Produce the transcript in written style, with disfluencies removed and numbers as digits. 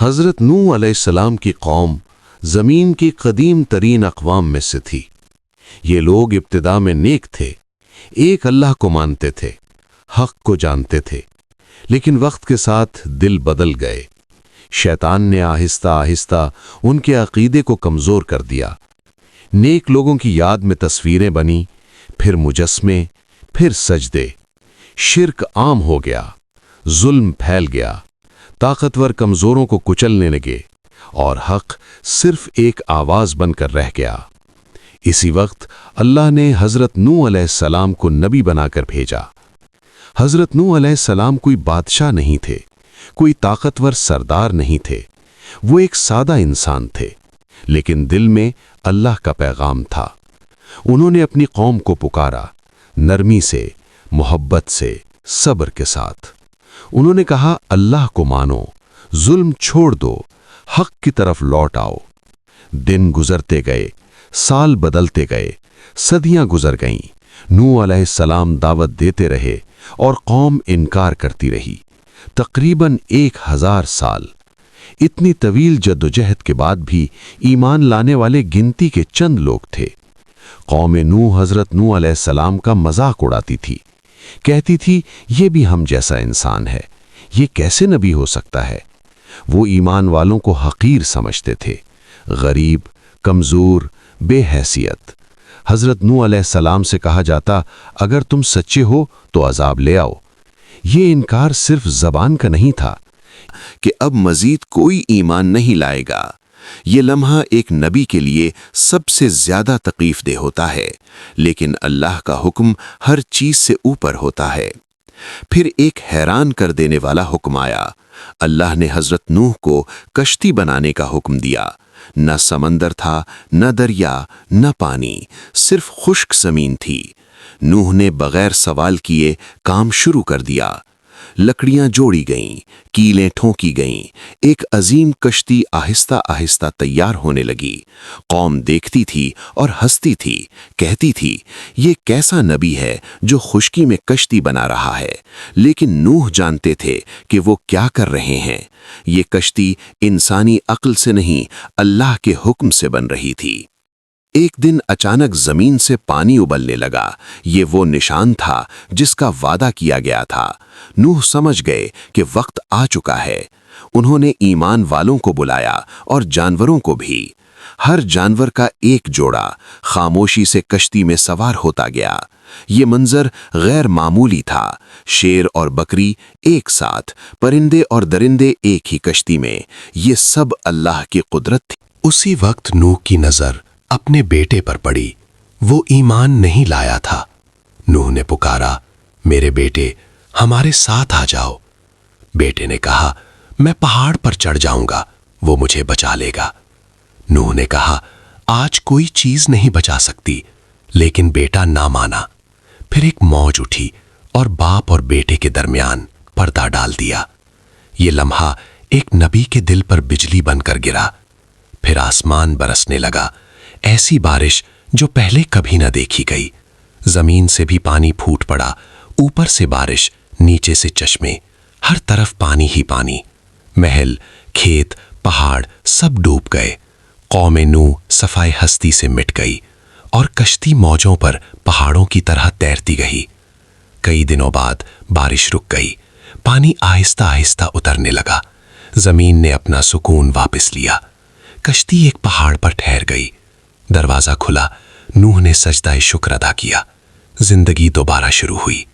حضرت نوح علیہ السلام کی قوم زمین کی قدیم ترین اقوام میں سے تھی۔ یہ لوگ ابتدا میں نیک تھے، ایک اللہ کو مانتے تھے، حق کو جانتے تھے، لیکن وقت کے ساتھ دل بدل گئے۔ شیطان نے آہستہ آہستہ ان کے عقیدے کو کمزور کر دیا۔ نیک لوگوں کی یاد میں تصویریں بنی، پھر مجسمے، پھر سجدے۔ شرک عام ہو گیا، ظلم پھیل گیا، طاقتور کمزوروں کو کچلنے لگے، اور حق صرف ایک آواز بن کر رہ گیا۔ اسی وقت اللہ نے حضرت نوح علیہ السلام کو نبی بنا کر بھیجا۔ حضرت نوح علیہ السلام کوئی بادشاہ نہیں تھے، کوئی طاقتور سردار نہیں تھے، وہ ایک سادہ انسان تھے، لیکن دل میں اللہ کا پیغام تھا۔ انہوں نے اپنی قوم کو پکارا، نرمی سے، محبت سے، صبر کے ساتھ۔ انہوں نے کہا، اللہ کو مانو، ظلم چھوڑ دو، حق کی طرف لوٹ آؤ۔ دن گزرتے گئے، سال بدلتے گئے، صدیاں گزر گئیں۔ نوح علیہ السلام دعوت دیتے رہے اور قوم انکار کرتی رہی۔ تقریباً 1000 سال۔ اتنی طویل جدوجہد کے بعد بھی ایمان لانے والے گنتی کے چند لوگ تھے۔ قوم نوح حضرت نوح علیہ السلام کا مذاق اڑاتی تھی، کہتی تھی یہ بھی ہم جیسا انسان ہے، یہ کیسے نبی ہو سکتا ہے؟ وہ ایمان والوں کو حقیر سمجھتے تھے، غریب، کمزور، بے حیثیت۔ حضرت نوح علیہ السلام سے کہا جاتا، اگر تم سچے ہو تو عذاب لے آؤ۔ یہ انکار صرف زبان کا نہیں تھا کہ اب مزید کوئی ایمان نہیں لائے گا۔ یہ لمحہ ایک نبی کے لیے سب سے زیادہ تکلیف دہ ہوتا ہے، لیکن اللہ کا حکم ہر چیز سے اوپر ہوتا ہے۔ پھر ایک حیران کر دینے والا حکم آیا۔ اللہ نے حضرت نوح کو کشتی بنانے کا حکم دیا۔ نہ سمندر تھا، نہ دریا، نہ پانی، صرف خشک زمین تھی۔ نوح نے بغیر سوال کیے کام شروع کر دیا۔ لکڑیاں جوڑی گئیں، کیلیں ٹھونکی گئیں، ایک عظیم کشتی آہستہ آہستہ تیار ہونے لگی۔ قوم دیکھتی تھی اور ہنستی تھی، کہتی تھی یہ کیسا نبی ہے جو خشکی میں کشتی بنا رہا ہے؟ لیکن نوح جانتے تھے کہ وہ کیا کر رہے ہیں۔ یہ کشتی انسانی عقل سے نہیں، اللہ کے حکم سے بن رہی تھی۔ ایک دن اچانک زمین سے پانی ابلنے لگا۔ یہ وہ نشان تھا جس کا وعدہ کیا گیا تھا۔ نوح سمجھ گئے کہ وقت آ چکا ہے۔ انہوں نے ایمان والوں کو بلایا اور جانوروں کو بھی۔ ہر جانور کا ایک جوڑا خاموشی سے کشتی میں سوار ہوتا گیا۔ یہ منظر غیر معمولی تھا۔ شیر اور بکری ایک ساتھ، پرندے اور درندے ایک ہی کشتی میں۔ یہ سب اللہ کی قدرت تھی۔ اسی وقت نوح کی نظر اپنے بیٹے پر پڑی۔ وہ ایمان نہیں لایا تھا۔ نوح نے پکارا، میرے بیٹے، ہمارے ساتھ آ جاؤ۔ بیٹے نے کہا، میں پہاڑ پر چڑھ جاؤں گا، وہ مجھے بچا لے گا۔ نوح نے کہا، آج کوئی چیز نہیں بچا سکتی، لیکن بیٹا نہ مانا۔ پھر ایک موج اٹھی اور باپ اور بیٹے کے درمیان پردہ ڈال دیا۔ یہ لمحہ ایک نبی کے دل پر بجلی بن کر گرا۔ پھر آسمان برسنے لگا، ایسی بارش جو پہلے کبھی نہ دیکھی گئی۔ زمین سے بھی پانی پھوٹ پڑا، اوپر سے بارش، نیچے سے چشمے، ہر طرف پانی ہی پانی۔ محل، کھیت، پہاڑ سب ڈوب گئے۔ قوم نوح صفائے ہستی سے مٹ گئی اور کشتی موجوں پر پہاڑوں کی طرح تیرتی گئی۔ کئی دنوں بعد بارش رک گئی، پانی آہستہ آہستہ اترنے لگا۔ زمین نے اپنا سکون واپس لیا۔ کشتی ایک پہاڑ پر ٹھہر گئی۔ دروازہ کھلا، نوح نے سجدہ شکر ادا کیا۔ زندگی دوبارہ شروع ہوئی۔